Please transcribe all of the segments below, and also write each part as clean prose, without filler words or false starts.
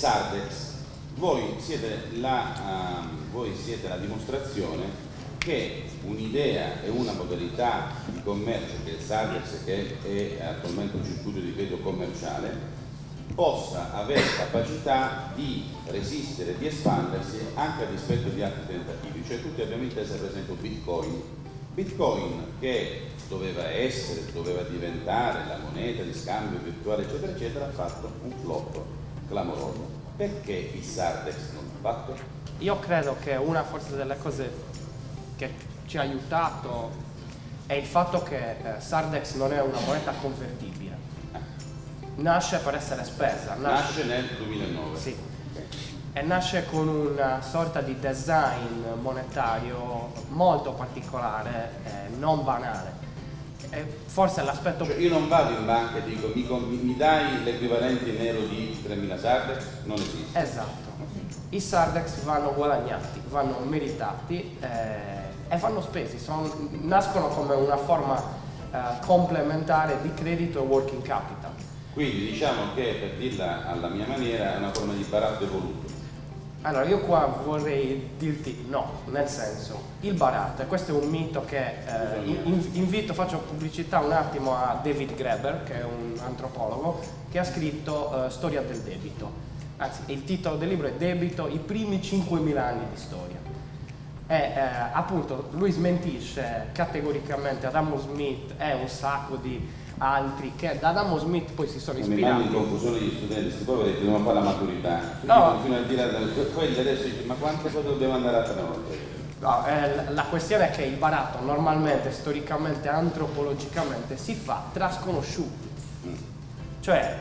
Sardex, voi siete la dimostrazione che un'idea e una modalità di commercio che è il Sardex, che è attualmente un circuito di credito commerciale, possa avere capacità di resistere, di espandersi anche a rispetto di altri tentativi. Cioè tutti abbiamo in testa per esempio Bitcoin che doveva diventare la moneta di scambio virtuale eccetera eccetera, ha fatto un flop clamoroso. Perché il Sardex non l'ha fatto? Io credo che una forse delle cose che ci ha aiutato è il fatto che Sardex non è una moneta convertibile. Nasce per essere spesa. Nasce nel 2009. Sì. E nasce con una sorta di design monetario molto particolare, non banale. E forse l'aspetto... Cioè io non vado in banca e dico mi dai l'equivalente in nero di 3.000 Sardex? Non esiste. Esatto. I Sardex vanno guadagnati, vanno meritati e vanno spesi, nascono come una forma complementare di credito e working capital. Quindi diciamo che, per dirla alla mia maniera, è una forma di baratto evoluto. Allora io qua vorrei dirti no, nel senso, il baratto, e questo è un mito che faccio pubblicità un attimo a David Graeber, che è un antropologo, che ha scritto Storia del debito. Anzi, il titolo del libro è Debito, i primi 5.000 anni di storia. E appunto lui smentisce categoricamente Adamo Smith e un sacco di altri che da Adamo Smith poi si sono ispirati. Mi mando in confusione gli studenti, questi poveretti devono fare la maturità. No. Continuo a dire quelli adesso dice, ma quante cose dobbiamo andare a fare? No, la questione è che il baratto normalmente, storicamente, antropologicamente si fa tra sconosciuti. Cioè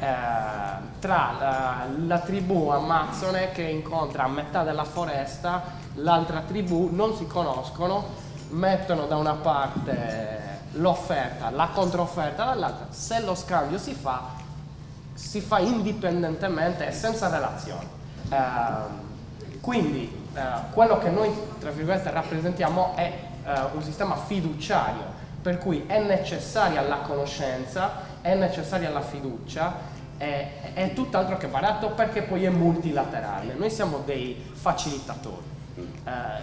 tra la tribù amazzone che incontra a metà della foresta l'altra tribù, non si conoscono, mettono da una parte l'offerta, la controfferta dall'altra. Se lo scambio si fa indipendentemente e senza relazione. Quindi quello che noi tra virgolette rappresentiamo è un sistema fiduciario, per cui è necessaria la conoscenza, è necessaria la fiducia, è tutt'altro che baratto perché poi è multilaterale. Noi siamo dei facilitatori.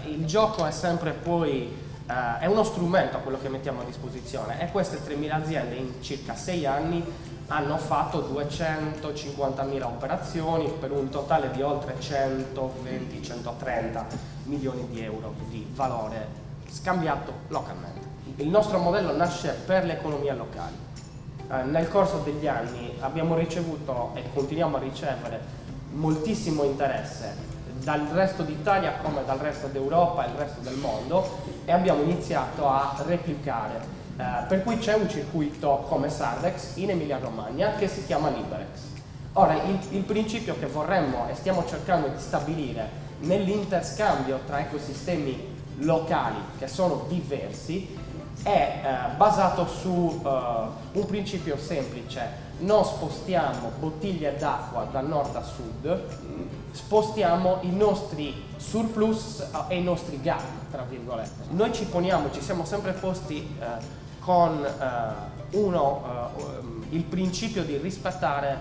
Il gioco è sempre poi è uno strumento quello che mettiamo a disposizione, e queste 3.000 aziende in circa 6 anni hanno fatto 250.000 operazioni per un totale di oltre 120-130 milioni di euro di valore scambiato localmente. Il nostro modello nasce per le economie locali. Nel corso degli anni abbiamo ricevuto e continuiamo a ricevere moltissimo interesse dal resto d'Italia come dal resto d'Europa e il resto del mondo, e abbiamo iniziato a replicare. Per cui c'è un circuito come Sardex in Emilia Romagna che si chiama Liberex. Ora, il principio che vorremmo e stiamo cercando di stabilire nell'interscambio tra ecosistemi locali che sono diversi è basato su un principio semplice: non spostiamo bottiglie d'acqua da nord a sud, spostiamo i nostri surplus e i nostri gap, tra virgolette. Noi ci siamo sempre posti con il principio di rispettare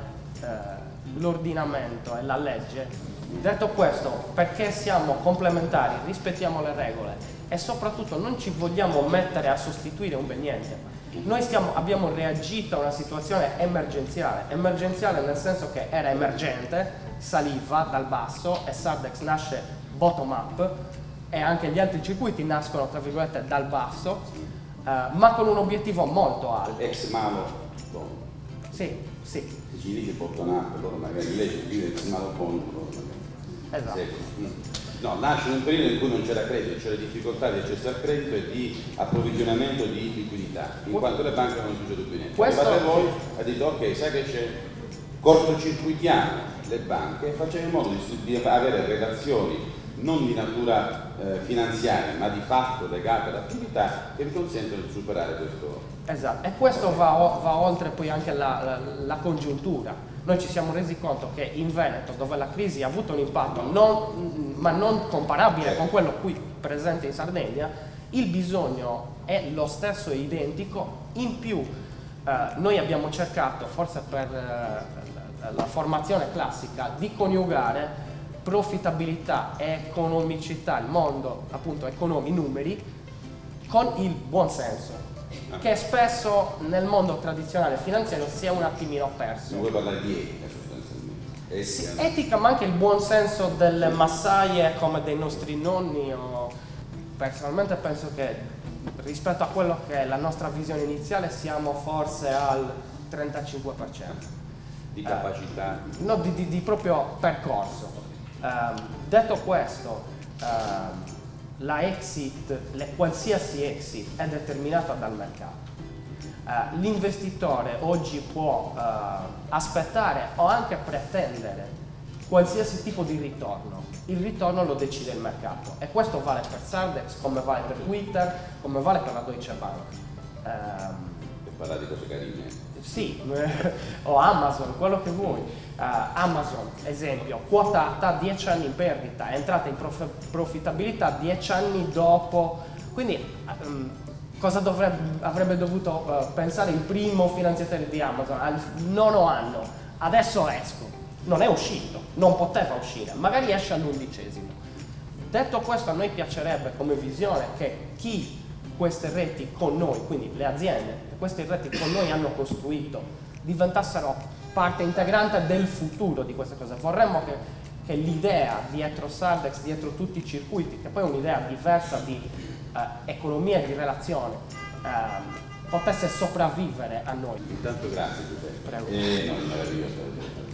l'ordinamento e la legge. Detto questo, perché siamo complementari, rispettiamo le regole e soprattutto non ci vogliamo mettere a sostituire un bel niente. Noi abbiamo reagito a una situazione emergenziale nel senso che era emergente, saliva dal basso, e Sardex nasce bottom up e anche gli altri circuiti nascono tra virgolette dal basso, ma con un obiettivo molto alto. Ex malo bon. Sì. Se ci dice bottom up, loro magari invece scrive ex malo bon, esatto. No, nasce in un periodo in cui non c'era credito, c'era difficoltà di accesso al credito e di approvvigionamento di liquidità, in quanto le banche non hanno successo più niente. Arrivate voi ha detto ok, sai che c'è, cortocircuitiamo le banche e facciamo in modo di avere relazioni non di natura finanziaria ma di fatto legate all'attività che vi consentono di superare questo. Esatto, e questo va oltre poi anche la congiuntura. Noi ci siamo resi conto che in Veneto, dove la crisi ha avuto un impatto ma non comparabile con quello qui presente in Sardegna, il bisogno è lo stesso e identico. In più noi abbiamo cercato, forse per la formazione classica, di coniugare profittabilità e economicità, il mondo appunto numeri, con il buon senso, che spesso nel mondo tradizionale finanziario si è un attimino perso. Non vuoi parlare di etica sostanzialmente? Sì, etica, ma anche il buon senso delle massaie come dei nostri nonni. Personalmente penso che rispetto a quello che è la nostra visione iniziale siamo forse al 35% di capacità? No, di proprio percorso. Detto questo, la exit, qualsiasi exit è determinata dal mercato. L'investitore oggi può aspettare o anche pretendere qualsiasi tipo di ritorno. Il ritorno lo decide il mercato e questo vale per Sardex, come vale per Twitter, come vale per la Deutsche Bank. Per parlare di cose carine. Sì, o Amazon, quello che vuoi. Amazon, esempio, quotata 10 anni in perdita, è entrata in profittabilità 10 anni dopo. Quindi cosa avrebbe dovuto pensare il primo finanziatore di Amazon al 9° anno? Adesso esco. Non è uscito, non poteva uscire, magari esce all'11°. Detto questo, a noi piacerebbe come visione che chi queste reti con noi, quindi le aziende che queste reti con noi hanno costruito, diventassero parte integrante del futuro di queste cose. Vorremmo che l'idea dietro Sardex, dietro tutti i circuiti, che poi è un'idea diversa di economia e di relazione, potesse sopravvivere a noi. Intanto grazie Giuseppe. Prego. No, è meraviglioso.